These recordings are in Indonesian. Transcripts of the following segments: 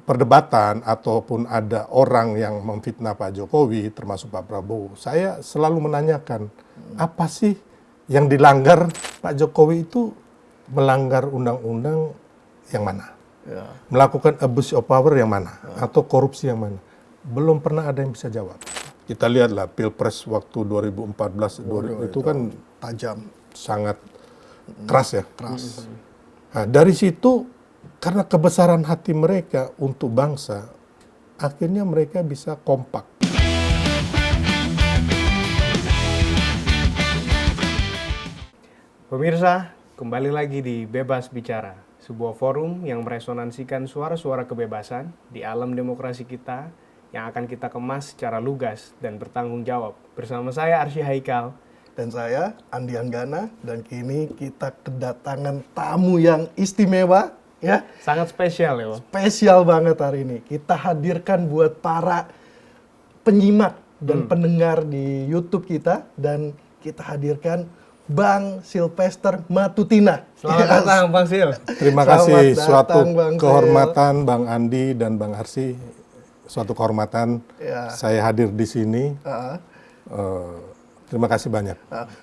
perdebatan ataupun ada orang yang memfitnah Pak Jokowi, termasuk Pak Prabowo, saya selalu menanyakan, apa sih yang dilanggar Pak Jokowi itu melanggar undang-undang yang mana? Ya. Melakukan abuse of power yang mana? Ya. Atau korupsi yang mana? Belum pernah ada yang bisa jawab. Kita lihatlah Pilpres waktu 2014 itu kan tajam, sangat keras ya. Keras. Nah, dari situ karena kebesaran hati mereka untuk bangsa, akhirnya mereka bisa kompak. Pemirsa, kembali lagi di Bebas Bicara, sebuah forum yang meresonansikan suara-suara kebebasan di alam demokrasi kita yang akan kita kemas secara lugas dan bertanggung jawab. Bersama saya Arsy Haikal. Dan saya Andi Anggana, dan kini kita kedatangan tamu yang istimewa. Ya, sangat spesial ya, Pak. Spesial banget hari ini. Kita hadirkan buat para penyimak dan pendengar di YouTube kita, dan kita hadirkan Bang Silvester Matutina. Selamat datang, Bang Sil. Terima kasih, suatu kehormatan Bang Andi dan Bang Arsy. Suatu kehormatan saya hadir di sini. Terima kasih banyak.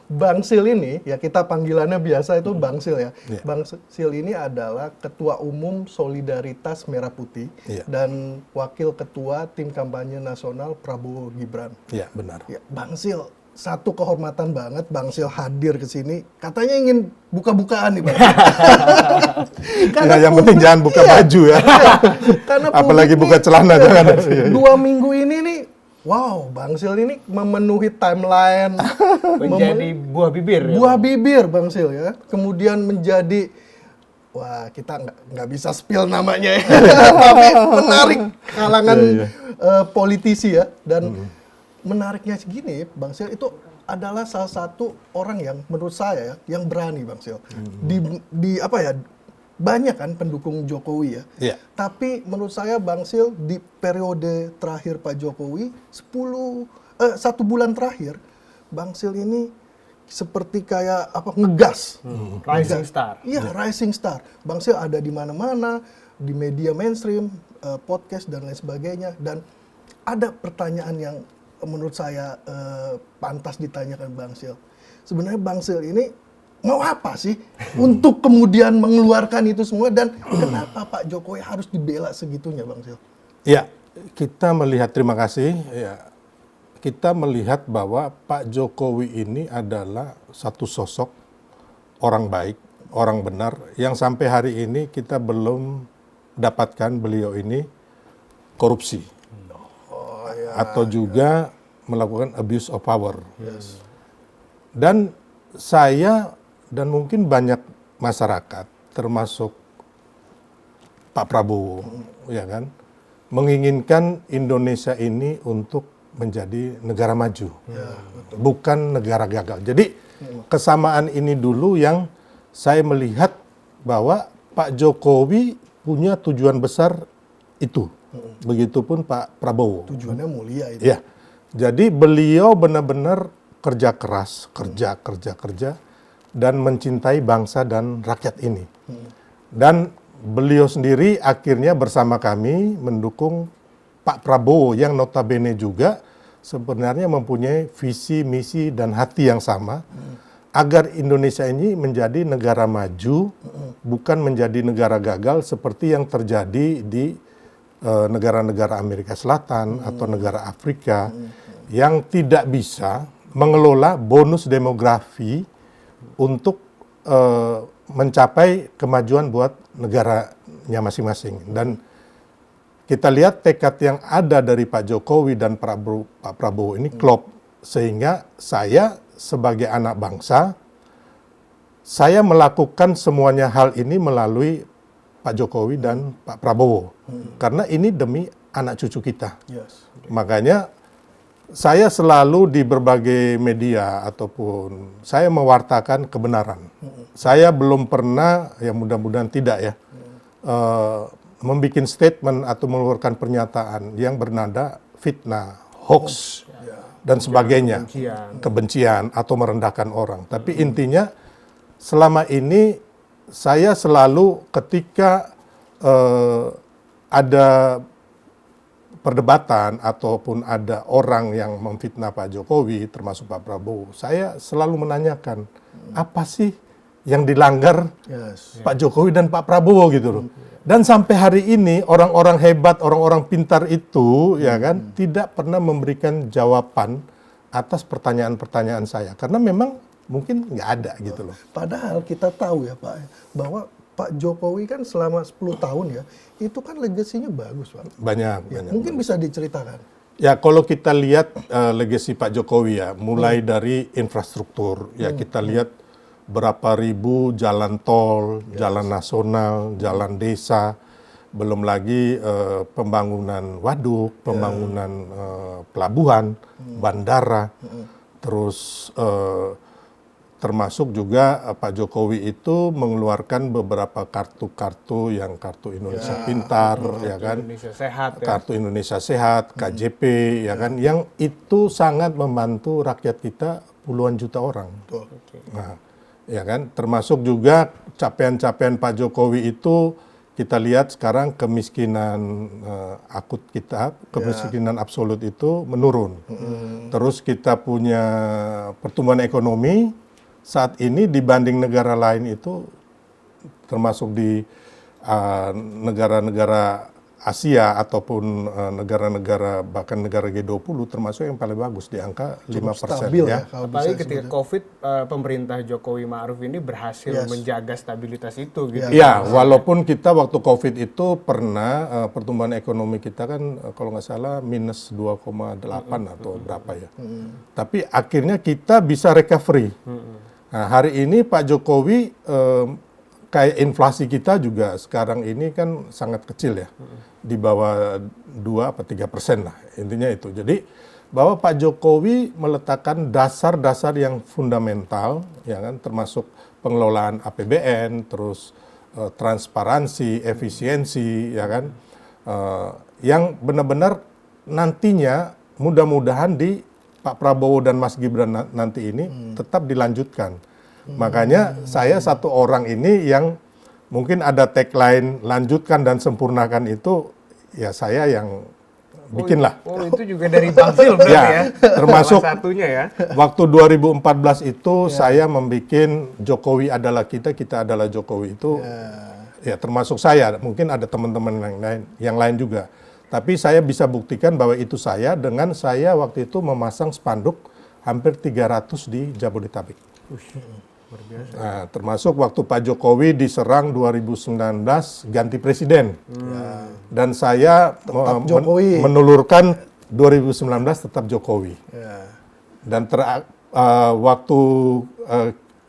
Bang Sil ini, ya kita panggilannya biasa itu Bang Sil ya. Bang Sil ini adalah Ketua Umum Solidaritas Merah Putih dan Wakil Ketua Tim Kampanye Nasional Prabowo Gibran. Iya, benar. Ya, Bang Sil, satu kehormatan banget Bang Sil hadir ke sini. Katanya ingin buka-bukaan nih, Bang. Nah, yang penting jangan buka baju ya. Karena apalagi buka celana jangan. 2 minggu ini nih, wow, Bang Sil ini memenuhi timeline. Menjadi buah bibir. Buah bibir, Bang Sil ya. Kemudian menjadi, wah kita nggak bisa spill namanya ya. Tapi menarik kalangan politisi ya. Dan menariknya segini, Bang Sil itu adalah salah satu orang yang menurut saya ya, yang berani, Bang Sil. Di apa ya? Banyak kan pendukung Jokowi ya. Tapi menurut saya Bang Sil di periode terakhir Pak Jokowi 1 bulan terakhir Bang Sil ini seperti kayak ngegas. Rising star. Iya, rising star. Bang Sil ada di mana-mana, di media mainstream, podcast dan lain sebagainya, dan ada pertanyaan yang menurut saya pantas ditanyakan Bang Sil. Sebenarnya Bang Sil ini mau apa sih untuk kemudian mengeluarkan itu semua, dan kenapa Pak Jokowi harus dibela segitunya, Bang Sil? Ya, kita melihat, terima kasih. Ya, kita melihat bahwa Pak Jokowi ini adalah satu sosok orang baik, orang benar, yang sampai hari ini kita belum dapatkan beliau ini korupsi. Atau juga melakukan abuse of power. Dan saya dan mungkin banyak masyarakat, termasuk Pak Prabowo, ya kan, menginginkan Indonesia ini untuk menjadi negara maju, bukan negara gagal. Jadi kesamaan ini dulu yang saya melihat bahwa Pak Jokowi punya tujuan besar itu, begitupun Pak Prabowo. Tujuannya mulia itu. Ya, jadi beliau benar-benar kerja keras, kerja, dan mencintai bangsa dan rakyat ini. Dan beliau sendiri akhirnya bersama kami mendukung Pak Prabowo yang notabene juga sebenarnya mempunyai visi, misi, dan hati yang sama agar Indonesia ini menjadi negara maju, bukan menjadi negara gagal seperti yang terjadi di negara-negara Amerika Selatan atau negara Afrika yang tidak bisa mengelola bonus demografi untuk mencapai kemajuan buat negaranya masing-masing. Dan kita lihat tekad yang ada dari Pak Jokowi dan Pak Prabowo ini klop, sehingga saya sebagai anak bangsa, saya melakukan semuanya hal ini melalui Pak Jokowi dan Pak Prabowo. Karena ini demi anak cucu kita. Makanya saya selalu di berbagai media ataupun saya mewartakan kebenaran. Saya belum pernah, ya mudah-mudahan tidak ya, membuat statement atau mengeluarkan pernyataan yang bernada fitnah, hoax, dan sebagainya, kebencian atau merendahkan orang. Tapi intinya selama ini saya selalu ketika ada perdebatan ataupun ada orang yang memfitnah Pak Jokowi, termasuk Pak Prabowo, saya selalu menanyakan, apa sih yang dilanggar Pak Jokowi dan Pak Prabowo gitu loh. Dan sampai hari ini orang-orang hebat, orang-orang pintar itu ya kan tidak pernah memberikan jawaban atas pertanyaan-pertanyaan saya. Karena memang mungkin nggak ada gitu loh. Padahal kita tahu ya Pak, bahwa Pak Jokowi kan selama 10 tahun ya, itu kan legasinya bagus Pak. Banyak. Mungkin bisa diceritakan. Ya kalau kita lihat legasi Pak Jokowi ya, mulai dari infrastruktur, ya kita lihat berapa ribu jalan tol, jalan nasional, jalan desa, belum lagi pembangunan waduk, pembangunan pelabuhan, bandara, terus termasuk juga Pak Jokowi itu mengeluarkan beberapa kartu-kartu yang kartu Indonesia Pintar, ya kan, Indonesia Sehat, ya. kartu Indonesia Sehat, KJP, ya kan, yang itu sangat membantu rakyat kita puluhan juta orang. Nah, ya kan, termasuk juga capaian-capaian Pak Jokowi itu kita lihat sekarang kemiskinan akut kita, kemiskinan absolut itu menurun. Terus kita punya pertumbuhan ekonomi saat ini dibanding negara lain itu, termasuk di negara-negara Asia ataupun negara-negara bahkan negara G20 termasuk yang paling bagus di angka 5% Stabil ya. kalau Apalagi bisa ketika disebut. COVID, pemerintah Jokowi Ma'ruf ini berhasil menjaga stabilitas itu gitu. Ya, walaupun kita waktu COVID itu pernah pertumbuhan ekonomi kita kan kalau nggak salah minus 2,8 atau berapa ya. Tapi akhirnya kita bisa recovery. Nah, hari ini Pak Jokowi kayak inflasi kita juga sekarang ini kan sangat kecil ya, di bawah 2-3% lah, intinya itu. Jadi bahwa Pak Jokowi meletakkan dasar-dasar yang fundamental, ya kan, termasuk pengelolaan APBN, terus transparansi, efisiensi, ya kan, yang benar-benar nantinya mudah-mudahan di Pak Prabowo dan Mas Gibran nanti ini tetap dilanjutkan. Makanya saya satu orang ini yang mungkin ada tagline lanjutkan dan sempurnakan itu ya saya yang bikin lah. Oh, itu juga dari Bang Zil berarti ya. Termasuk Salah satunya ya. waktu 2014 itu saya membikin Jokowi adalah kita, kita adalah Jokowi itu. Ya termasuk saya, mungkin ada teman-teman yang lain juga. Tapi saya bisa buktikan bahwa itu saya dengan saya waktu itu memasang spanduk hampir 300 di Jabodetabek. Nah, termasuk waktu Pak Jokowi diserang 2019 ganti presiden. Dan saya Jokowi. menelurkan 2019 tetap Jokowi. Dan waktu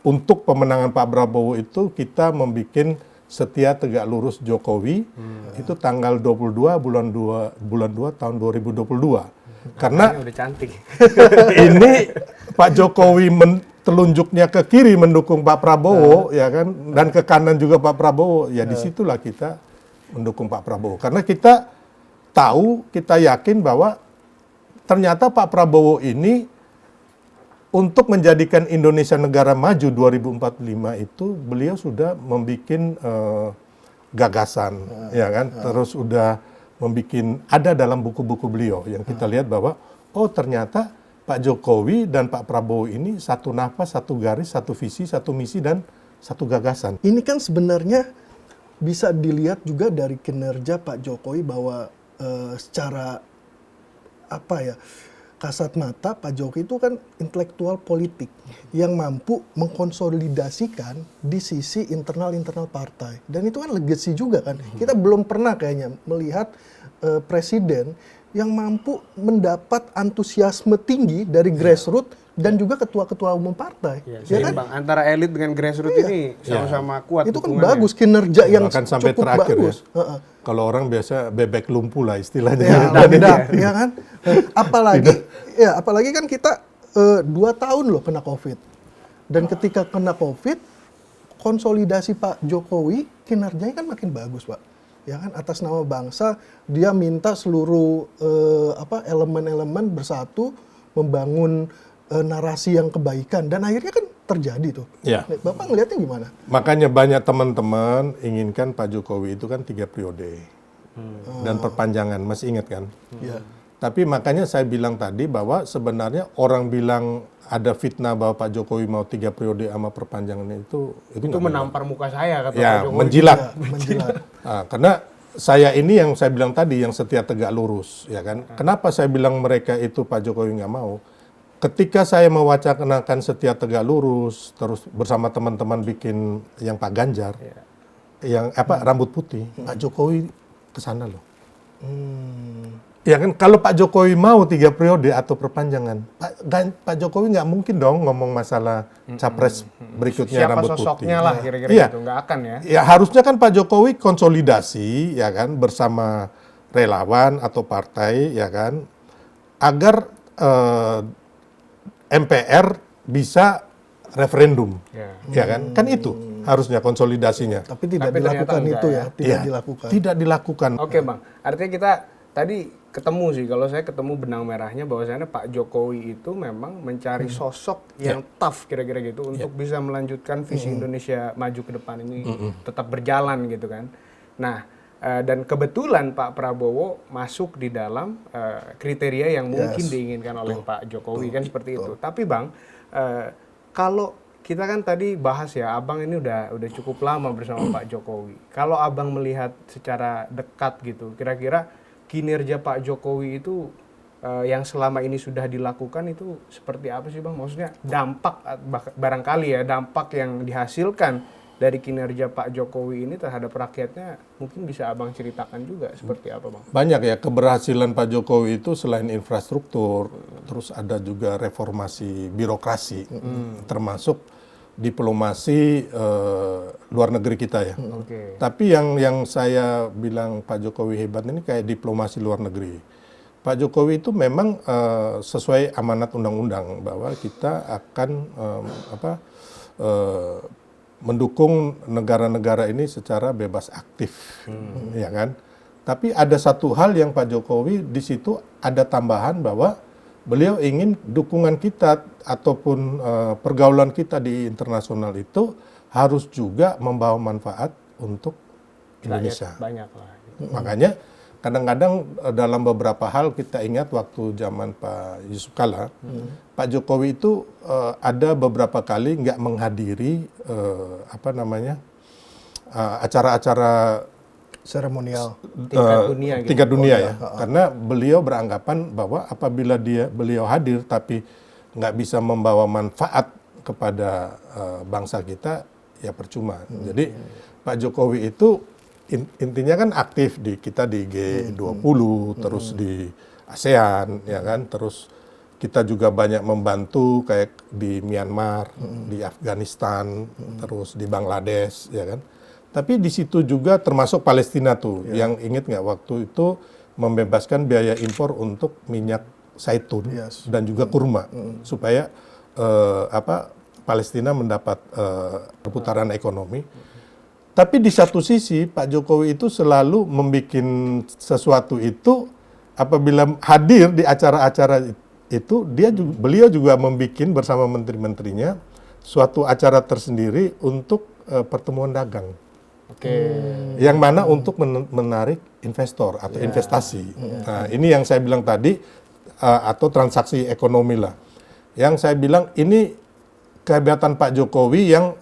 untuk pemenangan Pak Prabowo itu kita membuat Setia Tegak Lurus Jokowi itu tanggal 22 bulan 2 tahun 2022. Karena udah cantik. ini Pak Jokowi telunjuknya ke kiri mendukung Pak Prabowo, ya kan, dan ke kanan juga Pak Prabowo, ya disitulah kita mendukung Pak Prabowo. Karena kita tahu, kita yakin bahwa ternyata Pak Prabowo ini untuk menjadikan Indonesia negara maju 2045 itu beliau sudah membuat gagasan, ya kan, terus sudah membuat ada dalam buku-buku beliau yang kita lihat bahwa oh ternyata Pak Jokowi dan Pak Prabowo ini satu nafas, satu garis, satu visi, satu misi, dan satu gagasan. Ini kan sebenarnya bisa dilihat juga dari kinerja Pak Jokowi bahwa secara apa ya, kasat mata Pak Jokowi itu kan intelektual politik yang mampu mengkonsolidasikan di sisi internal partai. Dan itu kan legacy juga kan. Kita belum pernah kayaknya melihat presiden yang mampu mendapat antusiasme tinggi dari grassroots dan juga ketua-ketua umum partai. Ya kan? Bang, antara elit dengan grassroots ini sama-sama kuat. Itu kan bagus kinerja yang bahkan sampai cukup terakhir bagus. Ya. Kalau orang biasa bebek lumpuh lah istilahnya. Ya kan? Apalagi kan kita 2 tahun loh kena COVID. Dan ketika kena COVID, konsolidasi Pak Jokowi kinerjanya kan makin bagus, Pak. Ya kan, atas nama bangsa dia minta seluruh elemen-elemen bersatu membangun narasi yang kebaikan dan akhirnya kan terjadi tuh. Ya. Bapak ngelihatnya gimana? Makanya banyak teman-teman inginkan Pak Jokowi itu kan 3 periode. dan perpanjangan, masih ingat kan? Iya. Tapi makanya saya bilang tadi bahwa sebenarnya orang bilang ada fitnah bahwa Pak Jokowi mau 3 periode sama perpanjangan itu Itu nggak menampar muka saya kata Pak ya, Jokowi. menjilat. Menjilat. Karena saya ini yang saya bilang tadi yang setia tegak lurus, ya kan? Kenapa saya bilang mereka itu Pak Jokowi nggak mau? Ketika saya mewacanakan setia tegak lurus, terus bersama teman-teman bikin yang Pak Ganjar, yang rambut putih, Pak Jokowi kesana loh. Ya kan, kalau Pak Jokowi mau 3 periode atau perpanjangan, Pak Jokowi nggak mungkin dong ngomong masalah capres berikutnya Siapa rambut sosoknya putih. lah kira-kira Iya. gitu, nggak akan ya. Ya harusnya kan Pak Jokowi konsolidasi, ya kan, bersama relawan atau partai, ya kan, agar MPR bisa referendum, ya kan? Kan itu harusnya konsolidasinya. Tapi tidak Tapi ternyata dilakukan enggak itu ya. ya, tidak Iya, dilakukan. Tidak dilakukan. Oke Bang, artinya kita tadi ketemu sih, kalau saya ketemu benang merahnya bahwasannya Pak Jokowi itu memang mencari sosok yang tough kira-kira gitu untuk bisa melanjutkan visi Indonesia maju ke depan ini tetap berjalan gitu kan. Nah, dan kebetulan Pak Prabowo masuk di dalam kriteria yang mungkin diinginkan oleh Pak Jokowi kan seperti itu. Tapi Bang, kalau kita kan tadi bahas ya, Abang ini udah cukup lama bersama Pak Jokowi. Kalau Abang melihat secara dekat gitu, kira-kira kinerja Pak Jokowi itu yang selama ini sudah dilakukan itu seperti apa sih Bang? Maksudnya dampak, barangkali ya, dampak yang dihasilkan dari kinerja Pak Jokowi ini terhadap rakyatnya mungkin bisa Abang ceritakan juga seperti apa Bang? Banyak ya keberhasilan Pak Jokowi itu selain infrastruktur, terus ada juga reformasi birokrasi, termasuk diplomasi luar negeri kita ya. Oke. Tapi yang saya bilang Pak Jokowi hebat ini kayak diplomasi luar negeri. Pak Jokowi itu memang sesuai amanat undang-undang bahwa kita akan mendukung negara-negara ini secara bebas aktif, ya kan? Tapi ada satu hal yang Pak Jokowi di situ ada tambahan bahwa beliau ingin dukungan kita ataupun pergaulan kita di internasional itu harus juga membawa manfaat untuk Indonesia. Banyak lah. Makanya kadang-kadang dalam beberapa hal kita ingat waktu zaman Pak Yusuf Kalla, Pak Jokowi itu ada beberapa kali nggak menghadiri acara-acara Seremonial. Tingkat dunia gitu. Karena beliau beranggapan bahwa apabila beliau hadir tapi nggak bisa membawa manfaat kepada bangsa kita, ya percuma. Jadi Pak Jokowi itu intinya kan aktif kita di G20, terus di ASEAN, ya kan, terus kita juga banyak membantu kayak di Myanmar, di Afghanistan, terus di Bangladesh, ya kan. Tapi di situ juga termasuk Palestina tuh, yang ingat nggak waktu itu membebaskan biaya impor untuk minyak zaitun dan juga kurma, supaya Palestina mendapat perputaran ekonomi. Tapi di satu sisi Pak Jokowi itu selalu membuat sesuatu itu apabila hadir di acara-acara itu beliau juga membuat bersama menteri-menterinya suatu acara tersendiri untuk pertemuan dagang. Oke. Yang mana untuk menarik investor atau investasi. Nah, ini yang saya bilang tadi atau transaksi ekonomi lah. Yang saya bilang ini kehebatan Pak Jokowi yang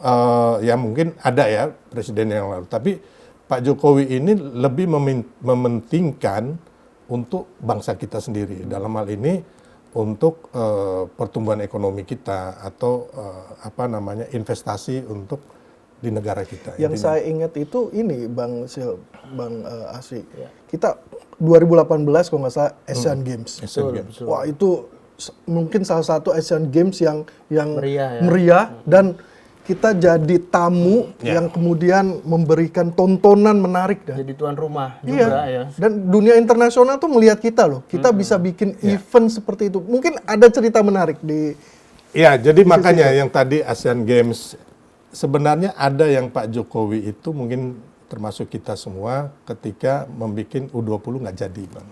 mungkin ada ya presiden yang lalu. Tapi Pak Jokowi ini lebih mementingkan untuk bangsa kita sendiri. Dalam hal ini untuk pertumbuhan ekonomi kita atau investasi untuk di negara kita. Yang saya ingat itu ini Bang Asri. Kita 2018 kalau nggak salah Asian Games. Asian Games. Wah itu mungkin salah satu Asian Games yang Meriah dan kita jadi tamu yang kemudian memberikan tontonan menarik dan jadi tuan rumah juga ya. Dan dunia internasional tuh melihat kita loh. Kita bisa bikin event seperti itu. Mungkin ada cerita menarik di. Ya, jadi makanya yang tadi Asian Games sebenarnya ada yang Pak Jokowi itu mungkin termasuk kita semua ketika membuat U20 nggak jadi, Bang.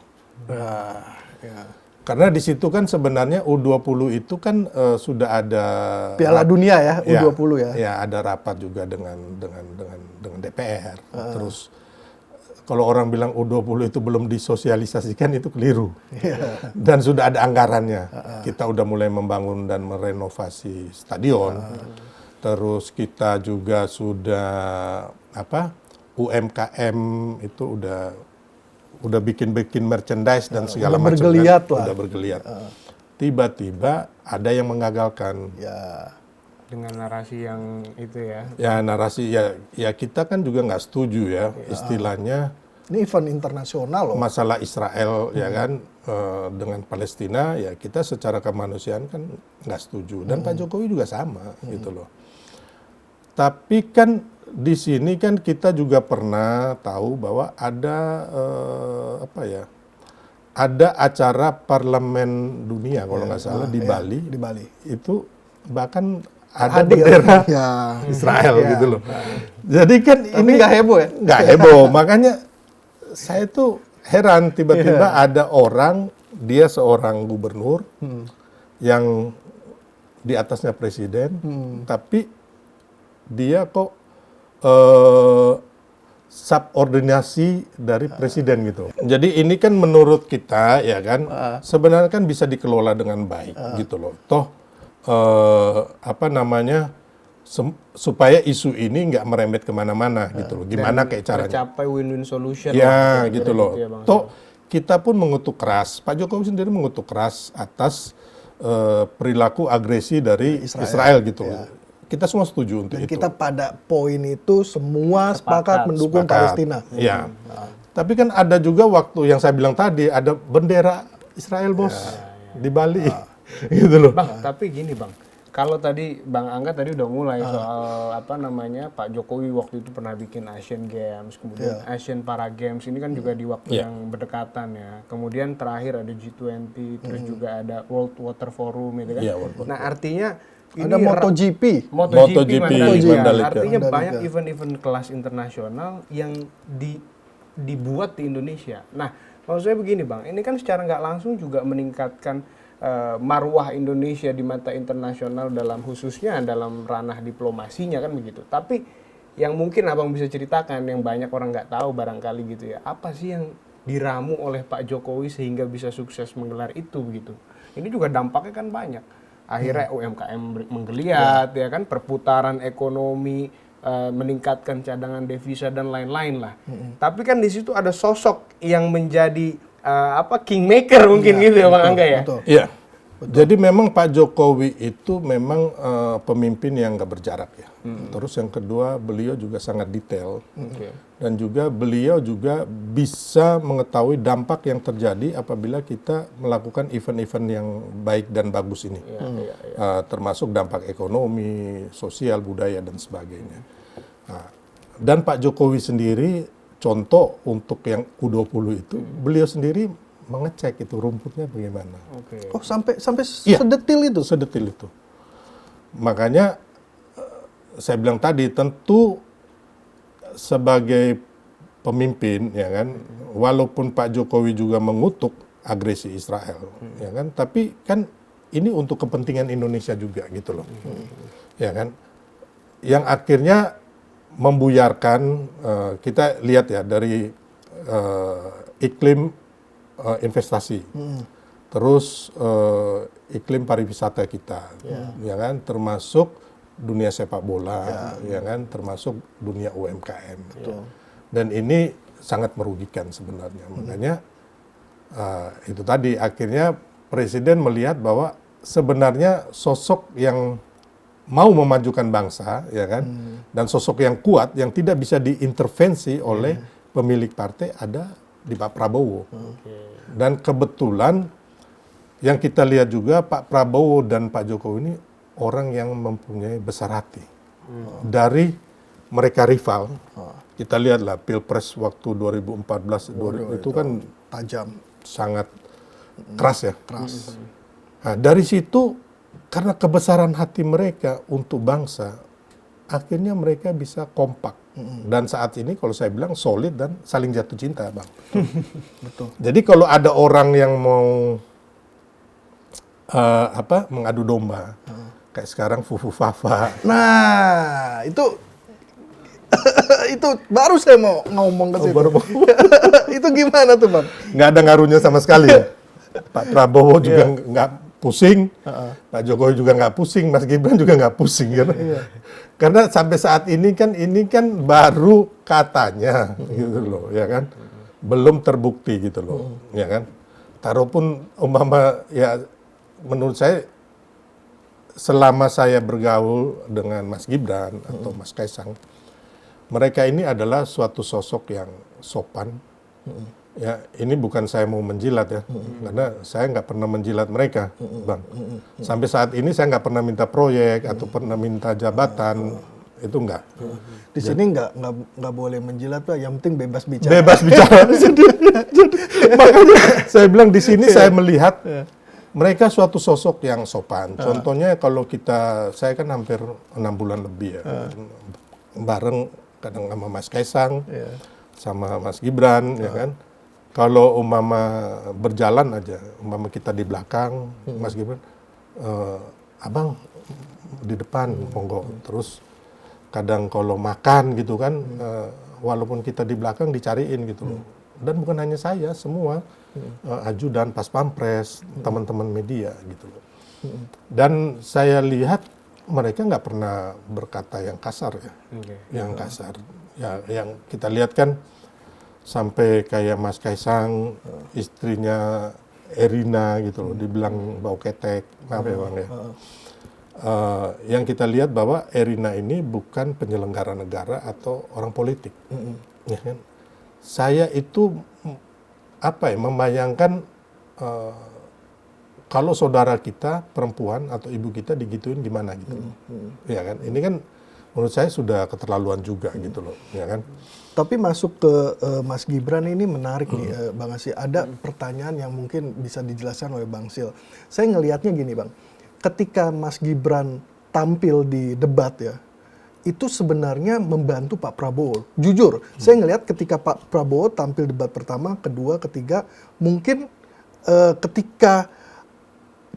Karena di situ kan sebenarnya U20 itu kan sudah ada Piala Dunia ya, U20 ya. Ya, ada rapat juga dengan DPR. Terus kalau orang bilang U20 itu belum disosialisasikan itu keliru. Dan sudah ada anggarannya. Kita udah mulai membangun dan merenovasi stadion. Terus kita juga sudah UMKM itu udah bikin merchandise dan segala macam. Bergeliat lah. Udah bergeliat. Tiba-tiba ada yang mengagalkan. Ya. Dengan narasi yang itu ya. Ya narasi ya kita kan juga nggak setuju ya istilahnya. Ini event internasional loh. Masalah Israel ya kan dengan Palestina ya kita secara kemanusiaan kan nggak setuju dan Pak Jokowi juga sama gitu loh. Tapi kan di sini kan kita juga pernah tahu bahwa ada ada acara parlemen dunia kalau nggak salah di Bali. Di Bali. Itu bahkan ada Hadir. bendera Ya. Israel gitu loh. Jadi kan Ini nggak heboh ya? nggak heboh. Makanya saya tuh heran tiba-tiba ada orang, dia seorang gubernur yang di atasnya presiden, tapi dia kok subordinasi dari presiden gitu. Jadi ini kan menurut kita ya kan sebenarnya kan bisa dikelola dengan baik gitu loh. Toh supaya isu ini nggak merembet kemana-mana gitu loh. Gimana kayak caranya? Tercapai win-win solution. Ya lah, gitu loh. ya, Bang. Toh kita pun mengutuk keras. Pak Jokowi sendiri mengutuk keras atas perilaku agresi dari Israel gitu loh. Kita semua setuju untuk Dan itu. kita pada poin itu semua sepakat mendukung Sepakat. Palestina. Iya. Tapi kan ada juga waktu yang saya bilang tadi ada bendera Israel bos di Bali, gitu loh. Bang, tapi gini Bang, kalau tadi Bang Angga tadi udah mulai soal Pak Jokowi waktu itu pernah bikin Asian Games, kemudian Asian Para Games, ini kan juga di waktu yang berdekatan ya. Kemudian terakhir ada G20, terus juga ada World Water Forum gitu kan. Iya, World Water Nah artinya ini Ada MotoGP. MotoGP Mandalika. Artinya Mandalika. banyak event-event kelas internasional yang dibuat di Indonesia. Nah, maksud saya begini Bang, ini kan secara nggak langsung juga meningkatkan marwah Indonesia di mata internasional dalam khususnya dalam ranah diplomasinya kan begitu. Tapi yang mungkin Abang bisa ceritakan yang banyak orang nggak tahu barangkali gitu ya, apa sih yang diramu oleh Pak Jokowi sehingga bisa sukses menggelar itu begitu. Ini juga dampaknya kan banyak. Akhirnya UMKM menggeliat ya kan, perputaran ekonomi, meningkatkan cadangan devisa dan lain-lain lah. Tapi kan di situ ada sosok yang menjadi kingmaker mungkin gitu ya Bang Angga ya. Betul. Iya. Jadi memang Pak Jokowi itu memang pemimpin yang nggak berjarak ya. Terus yang kedua beliau juga sangat detail dan juga beliau juga bisa mengetahui dampak yang terjadi apabila kita melakukan event-event yang baik dan bagus ini, termasuk dampak ekonomi, sosial, budaya dan sebagainya. Nah, dan Pak Jokowi sendiri contoh untuk yang U20 itu beliau sendiri mengecek itu rumputnya bagaimana. Oh sampai Iya. sedetil itu. Sedetil itu. Makanya saya bilang tadi tentu sebagai pemimpin ya kan, walaupun Pak Jokowi juga mengutuk agresi Israel ya kan, tapi kan ini untuk kepentingan Indonesia juga gitu loh. Ya kan? Yang akhirnya membuyarkan kita lihat ya dari iklim investasi. Terus iklim pariwisata kita, ya kan, termasuk dunia sepak bola, ya kan, termasuk dunia UMKM. Dan ini sangat merugikan sebenarnya. Makanya itu tadi akhirnya Presiden melihat bahwa sebenarnya sosok yang mau memajukan bangsa, ya kan, dan sosok yang kuat yang tidak bisa diintervensi oleh pemilik partai ada di Pak Prabowo. Dan kebetulan yang kita lihat juga Pak Prabowo dan Pak Jokowi ini orang yang mempunyai besar hati. Dari mereka rival, kita lihatlah Pilpres waktu 2014 itu kan Tajam. sangat keras ya. Keras. Nah, dari situ karena kebesaran hati mereka untuk bangsa, akhirnya mereka bisa kompak. Dan saat ini kalau saya bilang solid dan saling jatuh cinta, Bang. Betul. Jadi kalau ada orang yang mau mengadu domba, kayak sekarang Fufu Fafa. Nah, itu Itu baru saya mau ngomong ke situ. baru mau. Itu gimana tuh Bang? Nggak ada ngaruhnya sama sekali ya. Pak Prabowo juga nggak pusing, Pak Jokowi juga nggak pusing, Mas Gibran juga nggak pusing kan. Karena sampai saat ini kan baru katanya gitu loh, ya kan, belum terbukti gitu loh, ya kan. Taruhpun umpama ya, menurut saya selama saya bergaul dengan Mas Gibran atau Mas Kaisang, mereka ini adalah suatu sosok yang sopan. Ya, ini bukan saya mau menjilat ya, karena saya nggak pernah menjilat mereka, Bang. Sampai saat ini saya nggak pernah minta proyek atau pernah minta jabatan, itu nggak. Di sini nggak boleh menjilat Pak, yang penting bebas bicara. Bebas bicara. Jadi, makanya saya bilang di sini saya melihat mereka suatu sosok yang sopan. Contohnya kalau saya kan hampir 6 bulan lebih ya, bareng kadang sama Mas Kaisang, sama Mas Gibran, ya kan. Kalau umpama berjalan aja, umpama kita di belakang, Mas Gibran, abang di depan, monggo. Terus kadang kalau makan gitu kan, walaupun kita di belakang dicariin gitu loh. Dan bukan hanya saya, semua ajudan, pas pampres, teman-teman media gitu loh. Dan saya lihat mereka nggak pernah berkata yang kasar ya, yang kasar. Ya, yang kita lihat kan sampai kayak Mas Kaisang, istrinya Erina gitu loh, dibilang bau ketek, maaf ya Bang ya. Yang kita lihat bahwa Erina ini bukan penyelenggara negara atau orang politik. Ya kan? Saya itu membayangkan kalau saudara kita perempuan atau ibu kita digituin gimana gitu. Ya kan? Ini kan menurut saya sudah keterlaluan juga gitu loh, ya kan? Tapi masuk ke Mas Gibran ini menarik nih Bang Asy. Ada pertanyaan yang mungkin bisa dijelaskan oleh Bang Sil. Saya ngelihatnya gini Bang, ketika Mas Gibran tampil di debat ya, itu sebenarnya membantu Pak Prabowo. Jujur, saya ngelihat ketika Pak Prabowo tampil debat pertama, kedua, ketiga, mungkin ketika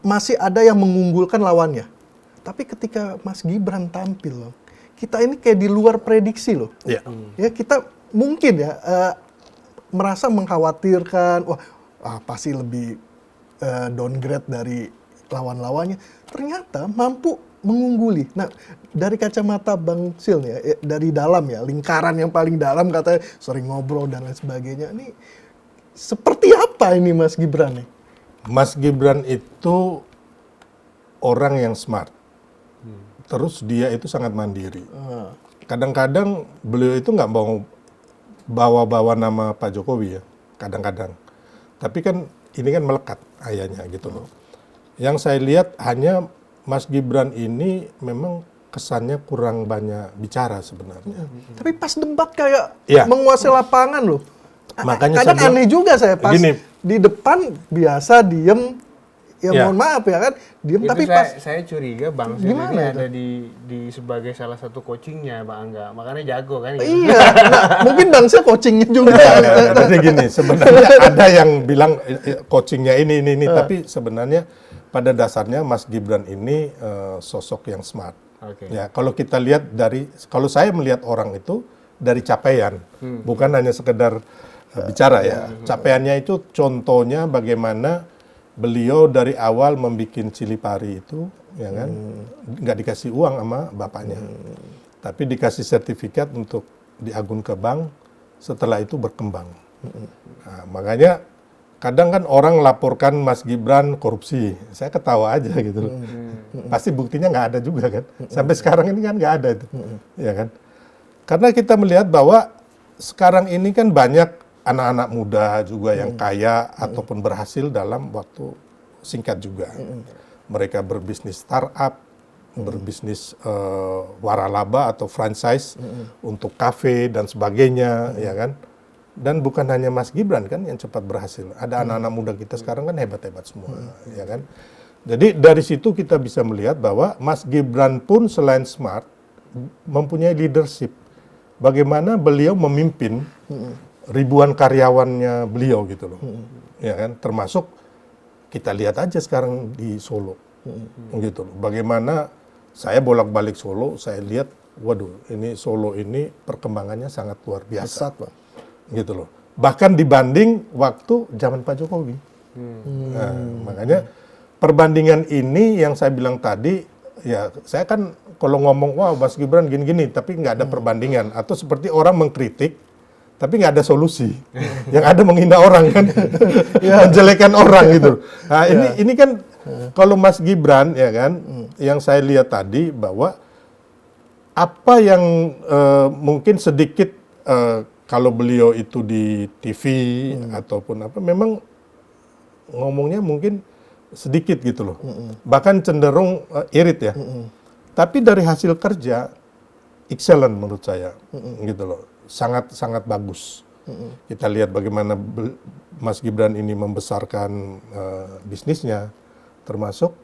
masih ada yang mengunggulkan lawannya. Tapi ketika Mas Gibran tampil loh, kita ini kayak di luar prediksi loh. Iya. Ya kita mungkin ya merasa mengkhawatirkan, pasti lebih downgrade dari lawan-lawannya. Ternyata mampu mengungguli. Nah, dari kacamata Bang Sil nih ya, dari dalam ya, lingkaran yang paling dalam katanya sering ngobrol dan lain sebagainya. Ini seperti apa ini Mas Gibran nih? Mas Gibran itu orang yang smart. Terus dia itu sangat mandiri. Kadang-kadang beliau itu nggak mau bawa-bawa nama Pak Jokowi ya, kadang-kadang. Tapi kan ini kan melekat ayahnya gitu loh. Yang saya lihat hanya Mas Gibran ini memang kesannya kurang banyak bicara sebenarnya. Tapi pas debat kayak Ya. menguasai lapangan loh. Makanya Kadang saya bilang, aneh juga saya pas gini. di depan biasa diem, ya Ya. mohon maaf ya kan, diem Itu tapi saya, pas saya curiga Bang Sil Gimana ini itu? ada di sebagai salah satu coachingnya Bang Angga, makanya jago kan? iya, nah, mungkin Bang Sil coachingnya juga. Jadi gini, sebenarnya ada yang bilang coachingnya ini, tapi sebenarnya pada dasarnya Mas Gibran ini sosok yang smart. Oke. Ya, kalau kita lihat kalau saya melihat orang itu dari capaian, bukan hanya sekedar bicara ya. Capaiannya itu contohnya bagaimana beliau dari awal membuat cili pari itu, ya kan, nggak dikasih uang sama bapaknya, tapi dikasih sertifikat untuk diagun ke bank. Setelah itu berkembang. Nah, makanya kadang kan orang laporkan Mas Gibran korupsi, saya ketawa aja gitu loh. Pasti buktinya nggak ada juga kan. Sampai sekarang ini kan nggak ada itu, ya kan. Karena kita melihat bahwa sekarang ini kan banyak anak-anak muda juga yang kaya ataupun berhasil dalam waktu singkat juga. Mereka berbisnis startup, berbisnis waralaba atau franchise untuk kafe dan sebagainya, ya kan. Dan bukan hanya Mas Gibran kan yang cepat berhasil. Ada anak-anak muda kita sekarang kan hebat-hebat semua, ya kan. Jadi dari situ kita bisa melihat bahwa Mas Gibran pun selain smart mempunyai leadership. Bagaimana beliau memimpin ribuan karyawannya beliau gitu loh, ya kan, termasuk kita lihat aja sekarang di Solo, gitu loh. Bagaimana saya bolak-balik Solo, saya lihat waduh, ini Solo ini perkembangannya sangat luar biasa, Pesat, Bang. gitu loh. Bahkan dibanding waktu zaman Pak Jokowi. Nah, makanya perbandingan ini yang saya bilang tadi, ya saya kan kalau ngomong, wah Mas Gibran gini-gini, tapi nggak ada perbandingan. Atau seperti orang mengkritik, tapi nggak ada solusi. Yang ada menghina orang kan, menjelekan orang gitu. Nah ini kan kalau Mas Gibran ya kan, yang saya lihat tadi bahwa apa yang mungkin sedikit kalau beliau itu di TV ataupun apa, memang ngomongnya mungkin sedikit gitu loh. Bahkan cenderung irit ya. Tapi dari hasil kerja excellent menurut saya, gitu loh. Sangat bagus. Kita lihat bagaimana Mas Gibran ini membesarkan bisnisnya, termasuk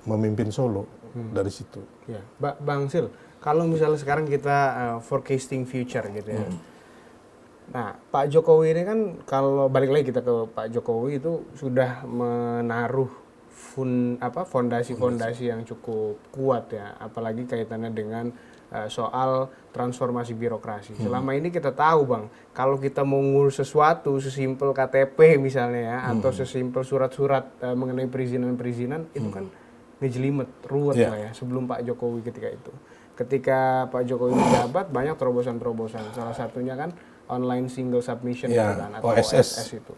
memimpin Solo dari situ. Ya, Bang Sil, kalau misalnya sekarang kita forecasting future gitu ya. Nah, Pak Jokowi ini kan kalau balik lagi kita ke Pak Jokowi itu sudah menaruh fondasi-fondasi yang cukup kuat ya, apalagi kaitannya dengan soal transformasi birokrasi. Selama ini kita tahu Bang, kalau kita mau ngurus sesuatu sesimpel KTP misalnya ya, atau sesimpel surat-surat mengenai perizinan-perizinan itu kan ngejelimet, ruwet lah ya sebelum Pak Jokowi ketika itu. Ketika Pak Jokowi menjabat banyak terobosan-terobosan. Salah satunya kan online single submission gitu kan, atau OSS itu.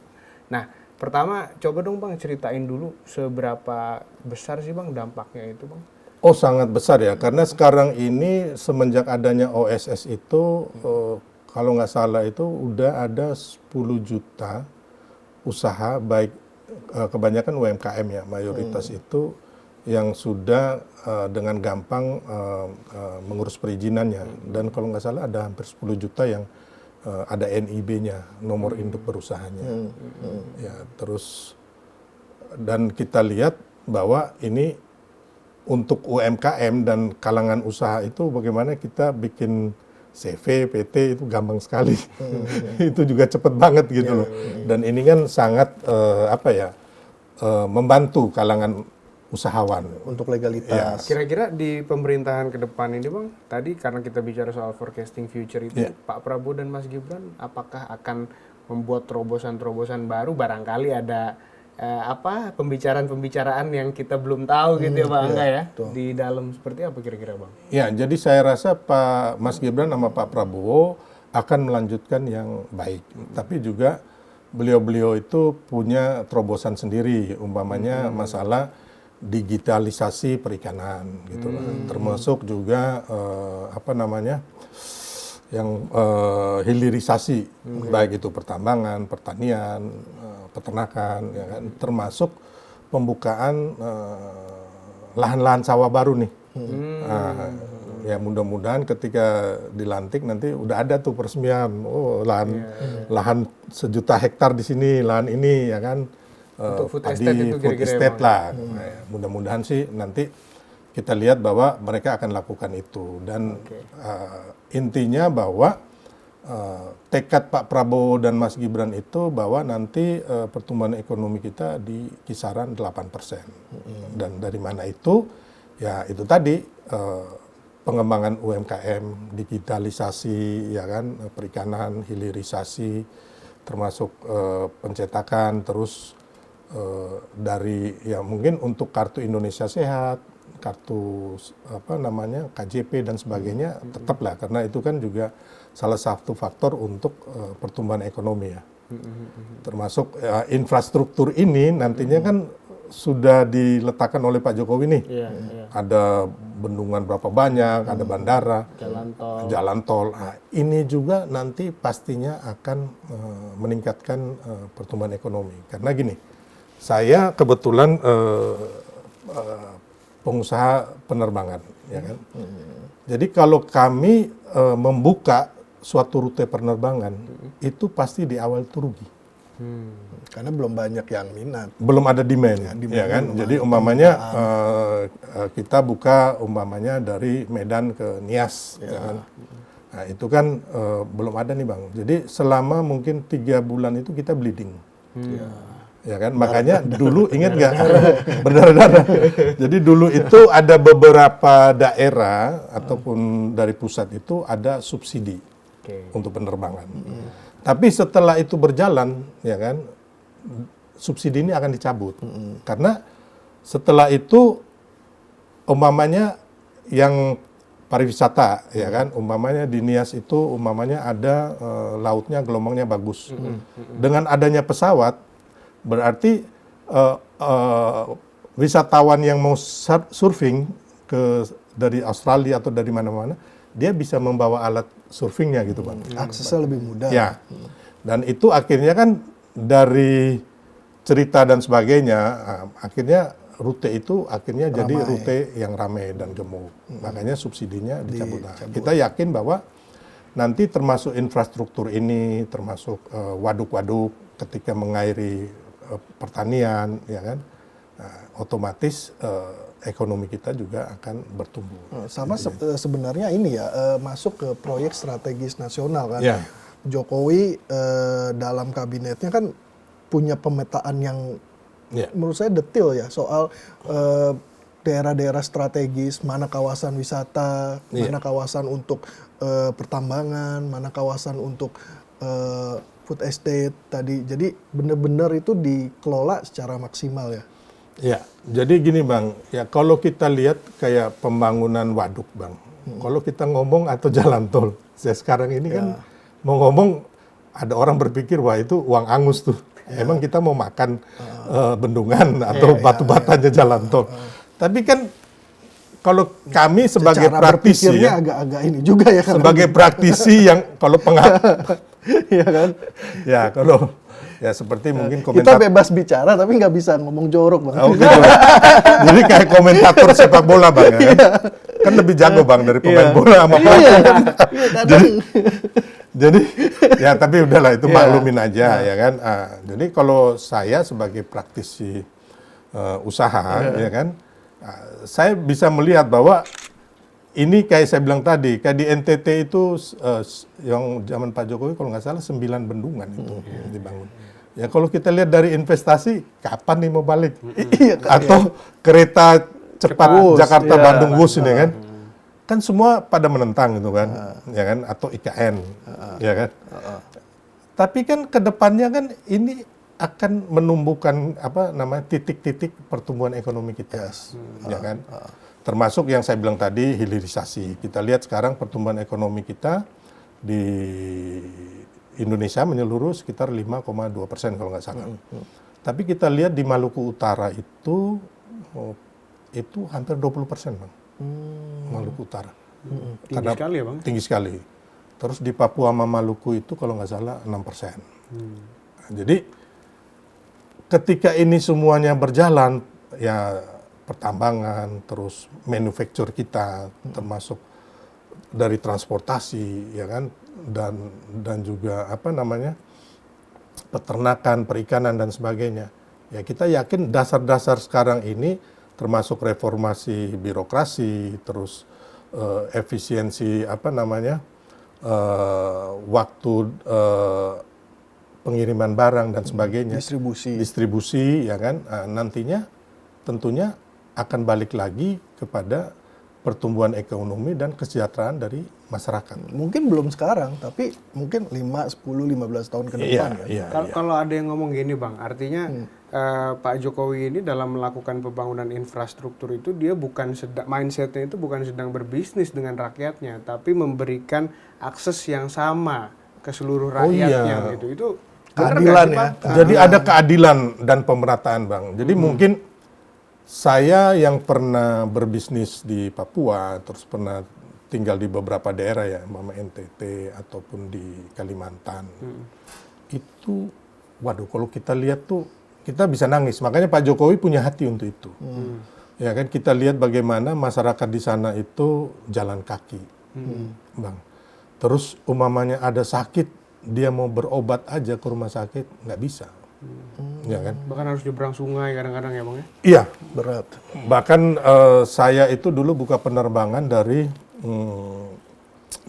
Nah, pertama coba dong Bang ceritain dulu seberapa besar sih Bang dampaknya itu Bang? Oh sangat besar ya, karena sekarang ini semenjak adanya OSS itu, kalau nggak salah itu udah ada 10 juta usaha, baik kebanyakan UMKM ya, mayoritas itu yang sudah dengan gampang mengurus perizinannya. Dan kalau nggak salah ada hampir 10 juta yang ada NIB-nya, nomor induk perusahaannya. Ya, terus dan kita lihat bahwa ini untuk UMKM dan kalangan usaha itu bagaimana kita bikin CV, PT itu gampang sekali. Itu juga cepet banget gitu loh. Dan ini kan sangat membantu kalangan usahawan. Untuk legalitas. Kira-kira di pemerintahan ke depan ini Bang, tadi karena kita bicara soal forecasting future itu, Pak Prabowo dan Mas Gibran apakah akan membuat terobosan-terobosan baru, barangkali ada pembicaraan-pembicaraan yang kita belum tahu gitu ya Pak Angga ya, di dalam seperti apa kira-kira Bang? Ya, jadi saya rasa Pak Mas Gibran sama Pak Prabowo akan melanjutkan yang baik. Tapi juga beliau-beliau itu punya terobosan sendiri, umpamanya masalah digitalisasi perikanan gitu lah. Termasuk juga hilirisasi, baik itu pertambangan, pertanian, peternakan, ya kan, termasuk pembukaan lahan-lahan sawah baru nih. Ya mudah-mudahan ketika dilantik nanti udah ada tuh peresmian, lahan 1 juta hektar di sini, lahan ini ya kan. Untuk food Padi, estate itu food kira-kira estate lah. Nah, ya, mudah-mudahan sih nanti kita lihat bahwa mereka akan lakukan itu. Dan intinya bahwa tekad Pak Prabowo dan Mas Gibran itu bahwa nanti pertumbuhan ekonomi kita di kisaran 8%. Dan dari mana itu? Ya itu tadi pengembangan UMKM, digitalisasi, ya kan, perikanan, hilirisasi, termasuk pencetakan, terus dari ya mungkin untuk kartu Indonesia Sehat, kartu KJP dan sebagainya tetaplah, karena itu kan juga salah satu faktor untuk pertumbuhan ekonomi ya. Termasuk infrastruktur ini nantinya kan sudah diletakkan oleh Pak Jokowi nih. Ada bendungan berapa banyak, ada bandara, jalan tol. Nah, ini juga nanti pastinya akan meningkatkan pertumbuhan ekonomi. Karena gini, saya kebetulan pengusaha penerbangan, ya kan. Jadi kalau kami membuka suatu rute penerbangan, itu pasti di awal itu rugi. Karena belum banyak yang minat. Belum ada demand, ya kan. Jadi umpamanya kita buka umpamanya dari Medan ke Nias, ya kan. Nah itu kan belum ada nih Bang. Jadi selama mungkin 3 bulan itu kita bleeding. Ya kan, makanya dulu ingat nggak berdarah-darah. Jadi dulu itu ada beberapa daerah ataupun dari pusat itu ada subsidi untuk penerbangan. Tapi setelah itu berjalan, ya kan, subsidi ini akan dicabut karena setelah itu umpamanya yang pariwisata, ya kan, umpamanya di Nias itu umpamanya ada lautnya gelombangnya bagus. Dengan adanya pesawat berarti wisatawan yang mau surfing dari Australia atau dari mana-mana, dia bisa membawa alat surfingnya gitu Bang. Aksesnya lebih mudah. Ya, dan itu akhirnya kan dari cerita dan sebagainya, akhirnya rute itu akhirnya jadi rute yang ramai dan gemuk. Makanya subsidinya dicabut. Kita yakin bahwa nanti termasuk infrastruktur ini, termasuk waduk-waduk ketika mengairi pertanian, ya kan, otomatis ekonomi kita juga akan bertumbuh. Sama sebenarnya ini ya masuk ke proyek strategis nasional kan. Ya. Jokowi dalam kabinetnya kan punya pemetaan yang menurut saya detail ya soal daerah-daerah strategis, mana kawasan wisata, mana kawasan untuk pertambangan, mana kawasan untuk food estate tadi. Jadi benar-benar itu dikelola secara maksimal ya. Ya, jadi gini Bang, ya kalau kita lihat kayak pembangunan waduk Bang, kalau kita ngomong atau jalan tol, saya sekarang ini kan mau ngomong, ada orang berpikir wah itu uang angus tuh. Emang kita mau makan bendungan atau batu-batanya jalan tol. Tapi kan kalau kami sebagai praktisi ya, agak-agak ini juga ya. Sebagai praktisi yang kalau Iya kan? Ya kalau ya seperti mungkin komentar. Kita bebas bicara tapi nggak bisa ngomong jorok Bang. Oh, gitu. Jadi kayak komentator sepak bola Bang ya. Kan lebih jago Bang dari pemain bola sama jadi ya tapi udahlah itu maklumin aja ya kan. Jadi kalau saya sebagai praktisi usaha ya kan, saya bisa melihat bahwa ini kayak saya bilang tadi, kayak di NTT itu yang zaman Pak Jokowi kalau nggak salah 9 bendungan itu dibangun. Ya kalau kita lihat dari investasi, kapan nih mau balik? Atau kereta cepat Jakarta-Bandung Wus ini kan? Kan semua pada menentang gitu kan, ya kan? Atau IKN, ya kan? Tapi kan kedepannya kan ini akan menumbuhkan apa namanya titik-titik pertumbuhan ekonomi kita, ya kan? Termasuk yang saya bilang tadi hilirisasi. Kita lihat sekarang pertumbuhan ekonomi kita di Indonesia menyeluruh sekitar 5,2% kalau nggak salah. Tapi kita lihat di Maluku Utara itu hampir 20% Bang. Maluku Utara. Tinggi sekali ya Bang? Tinggi sekali. Terus di Papua sama Maluku itu kalau nggak salah 6%. Jadi ketika ini semuanya berjalan, ya pertambangan, terus manufacture kita, termasuk dari transportasi, ya kan, dan juga apa namanya peternakan, perikanan dan sebagainya. Ya kita yakin dasar-dasar sekarang ini, termasuk reformasi birokrasi, terus efisiensi apa namanya waktu pengiriman barang dan sebagainya, distribusi, ya kan, nantinya tentunya akan balik lagi kepada pertumbuhan ekonomi dan kesejahteraan dari masyarakat. Mungkin belum sekarang, tapi mungkin 5, 10, 15 tahun ke depan. Kalau ada yang ngomong gini Bang, artinya Pak Jokowi ini dalam melakukan pembangunan infrastruktur itu dia bukan mindsetnya itu bukan sedang berbisnis dengan rakyatnya, tapi memberikan akses yang sama ke seluruh rakyatnya gitu. Itu keadilan ya. Jadi ada keadilan dan pemerataan Bang. Jadi mungkin saya yang pernah berbisnis di Papua, terus pernah tinggal di beberapa daerah ya, Mama NTT ataupun di Kalimantan, itu, waduh, kalau kita lihat tuh kita bisa nangis. Makanya Pak Jokowi punya hati untuk itu. Ya kan, kita lihat bagaimana masyarakat di sana itu jalan kaki, Bang. Terus umpamanya ada sakit, dia mau berobat aja ke rumah sakit nggak bisa. Ya kan? Bahkan harus nyebrang sungai kadang-kadang ya Bang ya? Iya. Berat. Bahkan saya itu dulu buka penerbangan dari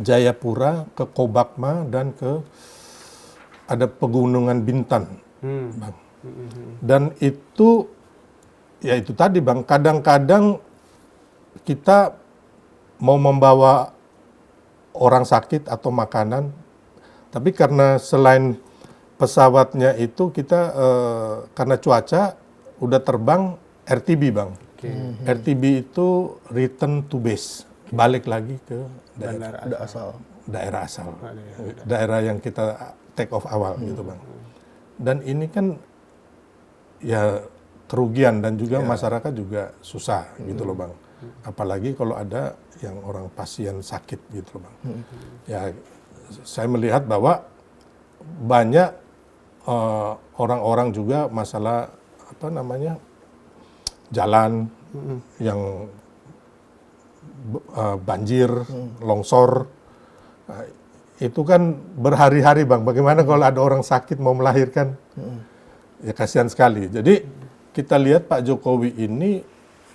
Jayapura ke Kobakma dan ke ada pegunungan Bintan, Bang. Dan itu, ya itu tadi Bang, kadang-kadang kita mau membawa orang sakit atau makanan, tapi karena selain pesawatnya itu kita karena cuaca udah terbang RTB Bang. RTB itu return to base, balik lagi ke daerah asal, daerah yang kita take off awal gitu Bang. Dan ini kan ya kerugian dan juga masyarakat juga susah gitu loh Bang. Apalagi kalau ada yang orang pasien sakit gitu loh Bang. Ya saya melihat bahwa banyak orang-orang juga masalah jalan yang banjir, longsor, itu kan berhari-hari Bang. Bagaimana kalau ada orang sakit mau melahirkan? Ya kasihan sekali. Jadi kita lihat Pak Jokowi ini,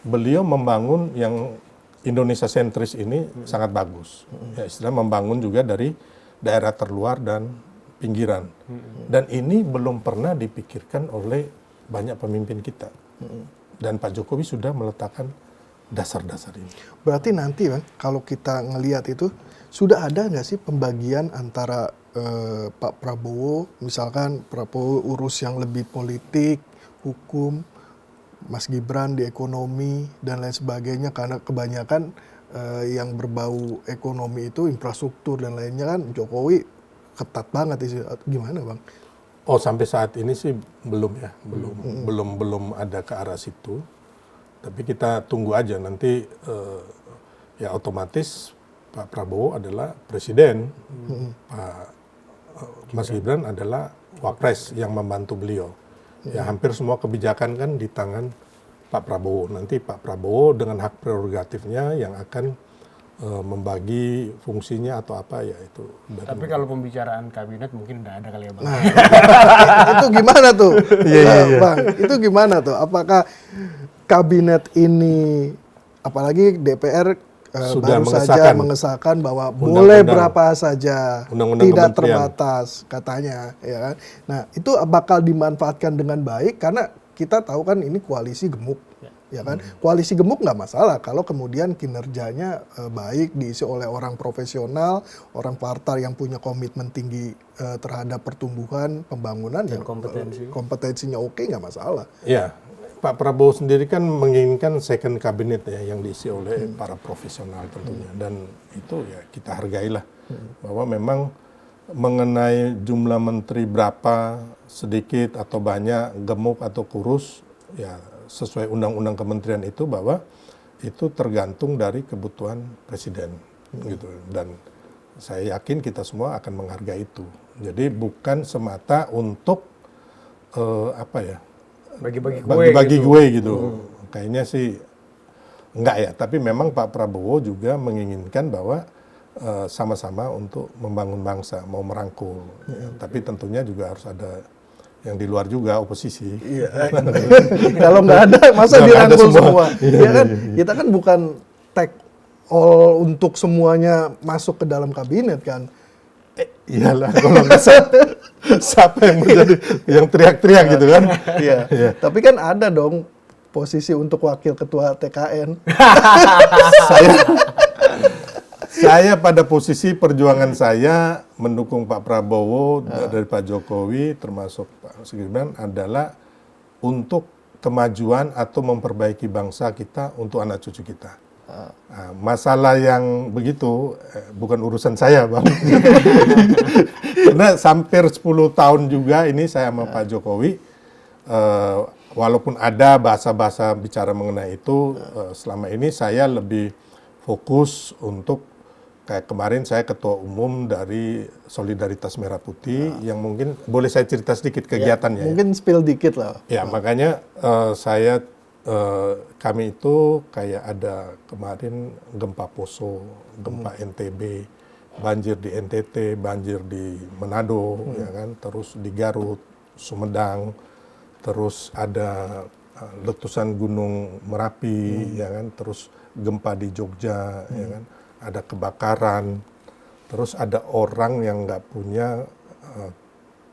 beliau membangun yang Indonesia sentris ini sangat bagus. Ya istilah membangun juga dari daerah terluar dan pinggiran. Dan ini belum pernah dipikirkan oleh banyak pemimpin kita. Dan Pak Jokowi sudah meletakkan dasar-dasar ini. Berarti nanti Bang, kalau kita ngelihat itu, sudah ada nggak sih pembagian antara Pak Prabowo, misalkan Prabowo urus yang lebih politik, hukum, Mas Gibran di ekonomi, dan lain sebagainya, karena kebanyakan yang berbau ekonomi itu infrastruktur dan lainnya kan Jokowi ketat banget di situ. Gimana Bang? Oh sampai saat ini sih belum ya, belum ada ke arah situ. Tapi kita tunggu aja nanti ya otomatis Pak Prabowo adalah presiden, Pak Mas Gibran adalah wapres yang membantu beliau. Ya hampir semua kebijakan kan di tangan Pak Prabowo. Nanti Pak Prabowo dengan hak prerogatifnya yang akan membagi fungsinya atau apa ya itu. Tapi kalau pembicaraan kabinet mungkin udah ada kali ya Bang. Nah, itu gimana tuh? Bang, itu gimana tuh? Apakah kabinet ini, apalagi DPR sudah baru saja mengesahkan bahwa boleh berapa saja, tidak terbatas katanya, ya kan? Nah, itu bakal dimanfaatkan dengan baik karena kita tahu kan ini koalisi gemuk, ya kan? Koalisi gemuk nggak masalah kalau kemudian kinerjanya baik, diisi oleh orang profesional, orang partai yang punya komitmen tinggi terhadap pertumbuhan, pembangunan, dan kompetensinya oke, nggak masalah. Iya. Pak Prabowo sendiri kan menginginkan second cabinet ya yang diisi oleh para profesional tentunya, dan itu ya kita hargailah bahwa memang mengenai jumlah menteri berapa, sedikit atau banyak, gemuk atau kurus, ya sesuai undang-undang kementerian itu bahwa itu tergantung dari kebutuhan presiden gitu, dan saya yakin kita semua akan menghargai itu. Jadi bukan semata untuk bagi-bagi gue gitu. Kayaknya sih enggak ya, tapi memang Pak Prabowo juga menginginkan bahwa sama-sama untuk membangun bangsa, mau merangkul. Tapi tentunya juga harus ada yang di luar juga, oposisi. Iya. Kalau nggak ada, masa dirangkul semua? Ya kan, kita kan bukan take all untuk semuanya masuk ke dalam kabinet kan. Iyalah, kalau nggak siapa yang menjadi yang teriak-teriak gitu kan? Iya. Tapi kan ada dong posisi untuk wakil ketua TKN. Saya pada posisi perjuangan saya mendukung Pak Prabowo dari Pak Jokowi termasuk Pak Gibran adalah untuk kemajuan atau memperbaiki bangsa kita untuk anak cucu kita. Nah, masalah yang begitu bukan urusan saya Bang. Karena hampir 10 tahun juga ini saya sama Pak Jokowi, walaupun ada bahasa-bahasa bicara mengenai itu, selama ini saya lebih fokus untuk kayak kemarin saya ketua umum dari Solidaritas Merah Putih yang mungkin boleh saya cerita sedikit kegiatannya. Ya, mungkin spill dikit lah. Ya makanya kami itu kayak ada kemarin gempa Poso, gempa NTB, banjir di NTT, banjir di Manado, ya kan, terus di Garut, Sumedang, terus ada letusan Gunung Merapi, ya kan, terus gempa di Jogja, ya kan, ada kebakaran, terus ada orang yang nggak punya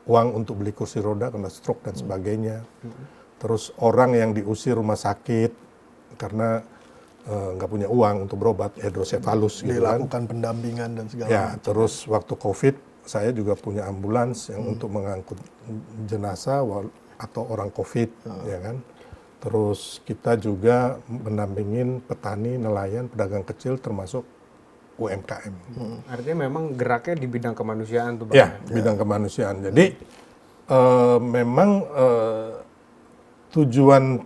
uang untuk beli kursi roda karena stroke dan sebagainya. Terus orang yang diusir rumah sakit karena nggak punya uang untuk berobat, hidrosefalus gitu kan. Dilakukan pendampingan dan segala Ya, macam. terus waktu COVID saya juga punya ambulans yang untuk mengangkut jenazah atau orang COVID, ya kan. Terus kita juga mendampingin petani, nelayan, pedagang kecil termasuk UMKM. Artinya memang geraknya di bidang kemanusiaan tuh Bang. Ya, bidang kemanusiaan. Jadi memang tujuan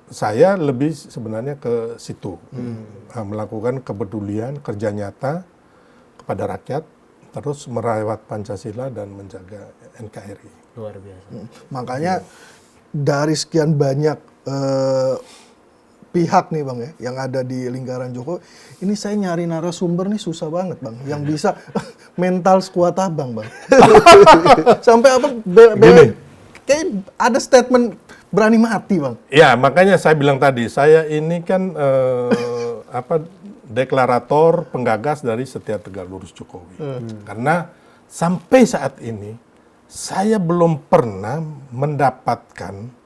saya lebih sebenarnya ke situ, melakukan kepedulian, kerja nyata kepada rakyat, terus merawat Pancasila dan menjaga NKRI. Luar biasa. Makanya dari sekian banyak pihak nih Bang ya, yang ada di lingkaran Jokowi, ini saya nyari narasumber nih susah banget Bang, yang bisa mental sekuat Abang Bang. Sampai apa, kayak ada statement berani mati Bang. Ya, makanya saya bilang tadi, saya ini kan deklarator, penggagas dari Setia Tegak Lurus Jokowi. Karena sampai saat ini, saya belum pernah mendapatkan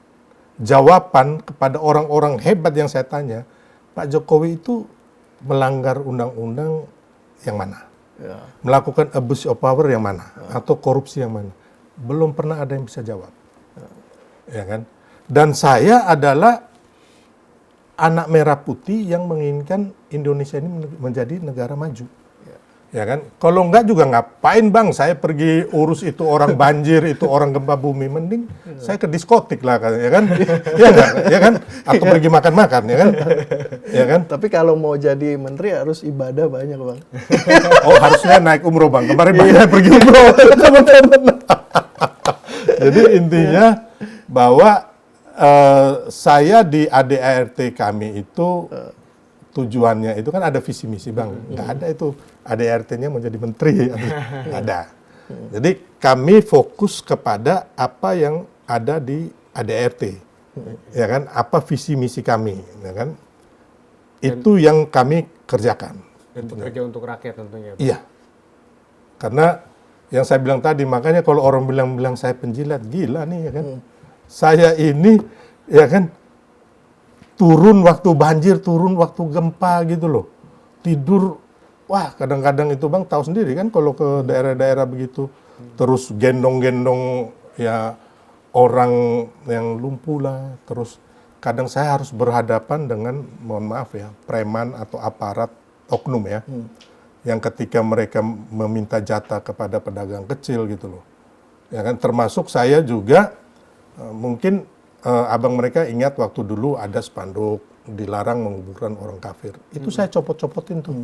jawaban kepada orang-orang hebat yang saya tanya, Pak Jokowi itu melanggar undang-undang yang mana? Ya. Melakukan abuse of power yang mana? Atau korupsi yang mana? Belum pernah ada yang bisa jawab. Ya kan? Dan saya adalah anak merah putih yang menginginkan Indonesia ini menjadi negara maju. Ya kan? Kalau enggak juga ngapain Bang saya pergi urus itu orang banjir, itu orang gempa bumi, mending saya ke diskotik lah kan, ya kan? Ya enggak, ya kan? Atau pergi makan-makan, ya kan? Ya kan? Tapi kalau mau jadi menteri harus ibadah banyak Bang. Oh, harusnya naik umroh Bang. Kemarin Bang pergi umroh. Jadi intinya bahwa saya di ADART kami itu tujuannya itu kan ada visi misi Bang. Nggak ada itu ADART-nya menjadi menteri. Nggak ada. Jadi kami fokus kepada apa yang ada di ADART. Ya kan? Apa visi misi kami, ya kan? Itu yang kami kerjakan. Dan bekerja untuk rakyat tentunya. Iya. Karena yang saya bilang tadi, makanya kalau orang bilang saya penjilat, gila nih ya kan. Saya ini ya kan turun waktu banjir, turun waktu gempa gitu loh. Tidur, wah kadang-kadang itu Bang tahu sendiri kan kalau ke daerah-daerah begitu. Terus gendong-gendong ya orang yang lumpuh lah. Terus kadang saya harus berhadapan dengan, mohon maaf ya, preman atau aparat oknum ya. Yang ketika mereka meminta jatah kepada pedagang kecil gitu loh. Ya kan, termasuk saya juga mungkin abang mereka ingat waktu dulu ada spanduk dilarang menguburkan orang kafir. Itu saya copot-copotin tuh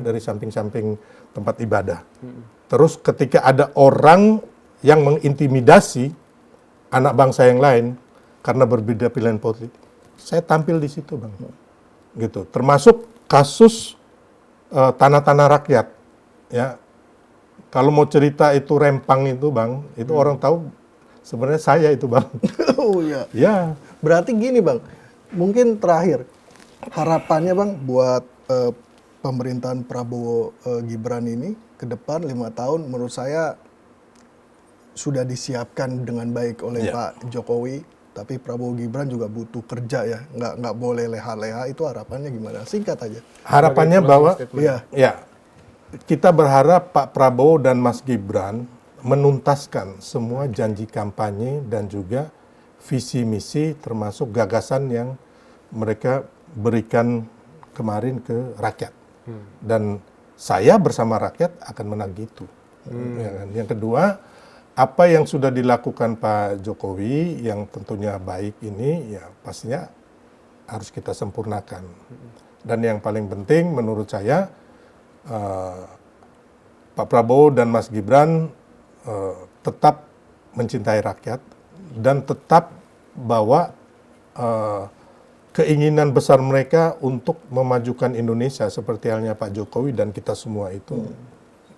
dari samping-samping tempat ibadah. Terus ketika ada orang yang mengintimidasi anak bangsa yang lain karena berbeda pilihan politik, saya tampil di situ Bang. Gitu. Termasuk kasus tanah-tanah rakyat. Ya. Kalau mau cerita itu Rempang itu Bang, itu orang tahu sebenarnya saya itu Bang. Oh iya. Ya. Berarti gini Bang, mungkin terakhir harapannya Bang buat pemerintahan Prabowo Gibran ini ke depan 5 tahun menurut saya sudah disiapkan dengan baik oleh Pak Jokowi, tapi Prabowo Gibran juga butuh kerja ya, nggak boleh leha-leha. Itu harapannya gimana? Singkat aja. Harapannya bahwa Iya. kita berharap Pak Prabowo dan Mas Gibran menuntaskan semua janji kampanye dan juga visi misi termasuk gagasan yang mereka berikan kemarin ke rakyat. Dan saya bersama rakyat akan menagih itu. Ya kan? Yang kedua, apa yang sudah dilakukan Pak Jokowi yang tentunya baik ini ya pastinya harus kita sempurnakan. Dan yang paling penting menurut saya Pak Prabowo dan Mas Gibran tetap mencintai rakyat dan tetap bawa keinginan besar mereka untuk memajukan Indonesia seperti halnya Pak Jokowi dan kita semua itu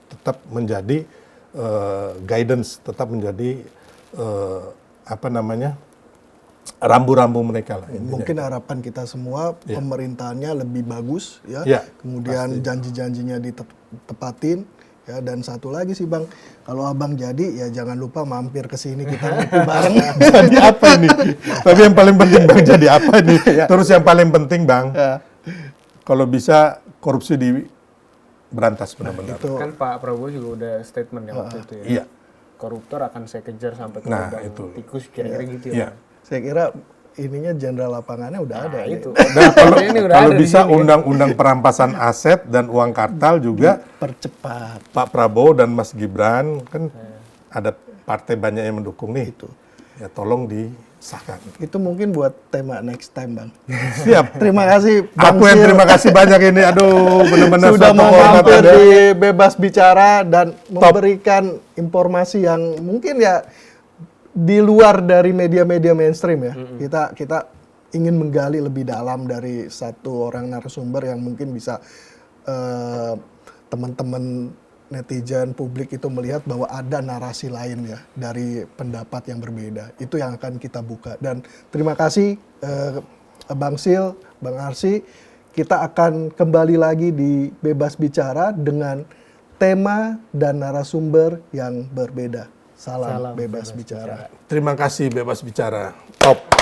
tetap menjadi guidance, tetap menjadi rambu-rambu mereka lah. Mungkin harapan kita semua pemerintahannya lebih bagus ya. Ya, Kemudian janji-janjinya ditepatin. Ya, dan satu lagi sih Bang, kalau Abang jadi ya jangan lupa mampir ke sini kita ngopi bareng. Jadi apa ini? Tapi yang paling penting Bang, jadi apa ini? Terus yang paling penting Bang, Ya, kalau bisa korupsi berantas benar-benar. itu Kan Pak Prabowo juga udah statement ya waktu itu ya. Iya. Koruptor akan saya kejar sampai ke Nah, lubang itu. tikus kira-kira gitu Iya. ya. saya kira ininya jenderal lapangannya udah ada. Nah, nih. itu. Dan kalau, Ini udah kalau ada di bisa sini, kan? undang-undang perampasan aset dan uang kartal juga Percepat. Pak Prabowo dan Mas Gibran kan ada partai banyak yang mendukung nih. Itu. Ya tolong disahkan. Itu mungkin buat tema next time Bang. Siap. Terima kasih Bang Aku yang Sil. terima kasih banyak ini. Aduh, benar-benar Sudah suatu mau kehormatan mampir ya. di Bebas Bicara dan memberikan informasi yang mungkin ya di luar dari media-media mainstream ya. Kita ingin menggali lebih dalam dari satu orang narasumber yang mungkin bisa teman-teman netizen publik itu melihat bahwa ada narasi lain ya dari pendapat yang berbeda. Itu yang akan kita buka. Dan terima kasih Bang Sil, Bang Arsy. Kita akan kembali lagi di Bebas Bicara dengan tema dan narasumber yang berbeda. Salam, Bebas Bicara. Terima kasih Bebas Bicara. Top.